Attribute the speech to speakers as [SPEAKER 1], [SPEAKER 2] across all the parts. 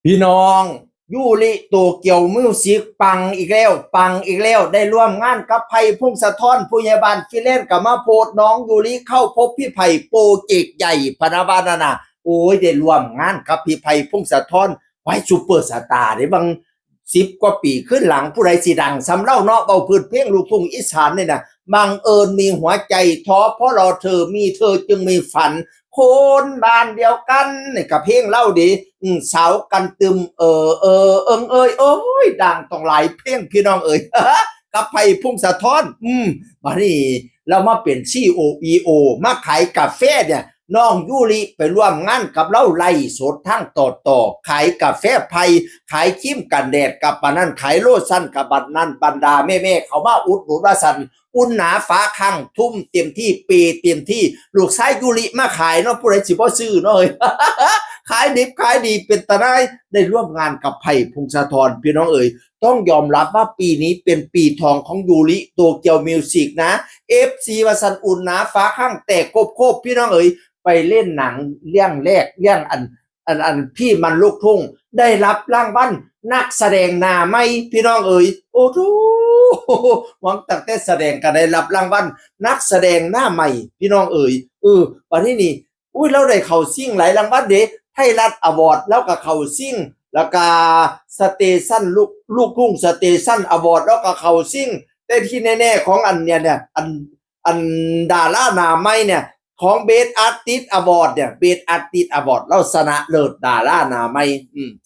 [SPEAKER 1] พี่น้องยูริโตเกียวมิวสิกปังอีกแล้วได้ร่วมงานกับไผ่พงศธรผู้ใหญ่บ้านฟิเลนกับมาโพดน้องยูริเข้าพบพี่ไผ่โปรเจกต์ใหญ่พนาวานานะโอ้ยได้ร่วมงานกับพี่ไผ่พงศธรไว้ซูเปอร์สตาร์ได้บาง10 กว่าปีขึ้นหลังผู้ใดสิดังสำเล่าเนาะเบาพื้นเพลงลูกทุ่งอีสานนี่นะบังเอิญมีหัวใจท้อเพราะรอเธอมีเธอจึงมีฝันคนบ้านเดียวกันนี่กับเพลงเล่าดีสาวกันตึมโอ้ยดังต้องหลายเพลงพี่น้องเอ๋ย กับไผ่พุ่งสะท้อนมานี่เรามาเป็นCEOมาขายกาแฟเนี่ยน้องยูริไปร่วมงานกับเราไล่สดทั้งต่อขายกาแฟไผ่ขายครีมกันแดดกับบันนั้นขายโลชั่นกับบันนั้นบรรดาแม่ๆเขามาอุดหนุนว่าสันอุ่นหนาฟ้าคังทุ่มเต็มที่เปเต็มที่ลูกชายยูริมาขายเนาะผู้ใดสิบ่ซื้อเนาะ ขายดิบขายดีเป็นตาได้ร่วมงานกับไผ่พงศธรพี่น้องเอ๋ยต้องยอมรับว่าปีนี้เป็นปีทองของยูริโตเกียวมิวสิกนะ FC วสันอุ่นหนาฟ้าข้างแตกโคบพี่น้องเอ๋ยไปเล่นหนังเรื่องแรกเรื่องอันพี่มันลูกทุ่งได้รับรางวัลนักแสดงหน้าใหม่พี่น้องเอ๋ยโอ้โหหวังตั้งแต่แสดงก็ได้รับรางวัลนักแสดงหน้าใหม่พี่น้องเอ๋ยวันนี้นี่อุ้ยเราได้เข้าซิ่งหลายรางวัลเด้ไทยรัฐอวอร์ดแล้วก็เข้าซิ่งแล้วก็สเตชันลูกทุ่งสเตชันอวอร์ดแล้วก็เข้าซิ่งแต่ที่แน่ๆของอันเนี่ยอันดาราหน้าใหม่เนี่ยของเบสอาร์ติสต์อวอร์ดเนี่ยเบสอาร์ติสต์อวอร์ดเราชนะเลิศดาราหน้าใหม่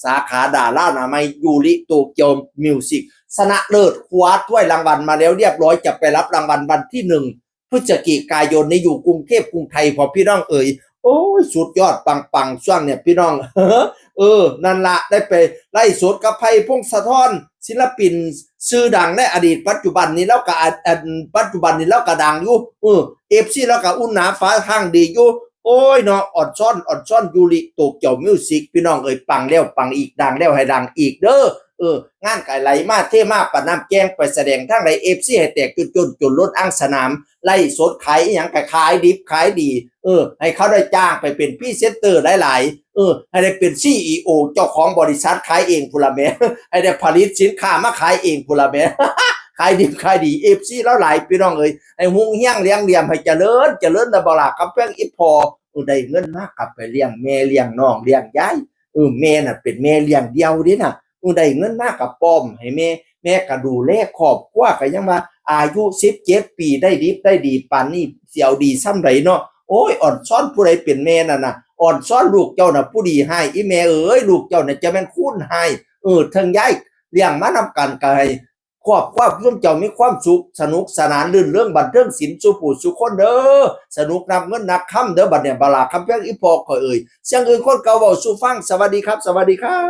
[SPEAKER 1] สาขาดาราหน้าใหม่ยูริโตเกียวมิวสิกชนะเลิศคว้าถ้วยรางวัลมาแล้วเรียบร้อยจะไปรับรางวัลวันที่1 พฤศจิกายนนี้อยู่กรุงเทพกรุงไทยพอพี่น้องเอ๋ยโอ้ยสุดยอดปังช่วงเนี่ยพี่น้อง นั่นละได้ไปไล่สดกับไผ่พงศธรศิลปินชื่อดังในอดีตปัจจุบันนี้แล้วก็ปัจจุบันนี้แล้วก็ดังอยู่FC แล้วก็อุ่นหนาฟ้าข้างดีอยู่โอ้ยเนาะอ่อนซ่อนยูริโตเกียวมิวสิกพี่น้องเอ้ยปังแล้วปังอีกดังแล้วให้ดังอีกเด้องานไก่ไหลมาเท่มาปะน้ำแกงไปแสดงทั้งไรFCให้แตกจนล้นอ้างสนามไล่สดขายอหย่างก็ขายดิบขายดีให้เขาได้จ้างไปเป็นพรีเซนเตอร์หลายๆให้ได้เป็น CEO เจ้าของบริษัทขายเองพุ่นละแม่ ให้ได้ผลิตสินค้ามาขายเองพุ่นละแม่ ขายดิบขายดีFCแล้วหลายพี่น้องเอ้ยให้หุงเฮี้ยงเลี้ยงเหลี่ยมให้เจริญนะบ่ล่ะกับเพิ่งอีพอได้เงินมากกลับไปเลี้ยงแม่เลี้ยงน้องเลี้ยงยายแม่น่ะเป็นแม่เลี้ยงเดียวเด้น่ะได้เงินมากกับป้อมให้แม่ก็ดูแลครอบครัวก็ยังว่าอายุ17 ปีได้ดิบได้ดีปานนี้เสียวดีซ้ำไรเนาะโอ้ยอ่อนซ้อนผู้ใดเป็นแม่น่ะนะอ่อนซ้อนลูกเจ้าน่ะผู้ดีให้อีแม่เอ้ยลูกเจ้าน่ะจะแม่นคุ้นให้ทั้งยายเลี้ยงมานำกันก็ให้ครอบครัวร่วมเจ้ามีความสุขสนุกสนานลื่นเรื่องบันเทิงศิลป์สุผู้สุคนเด้อสนุกนับเงินนับค่ำเด้อบัดเนี่ยบลาคำเพียงอีพอก็เอ่ยเสียงอื่นคนเก่าเว้าสู่ฟังสวัสดีครับสวัสดีครับ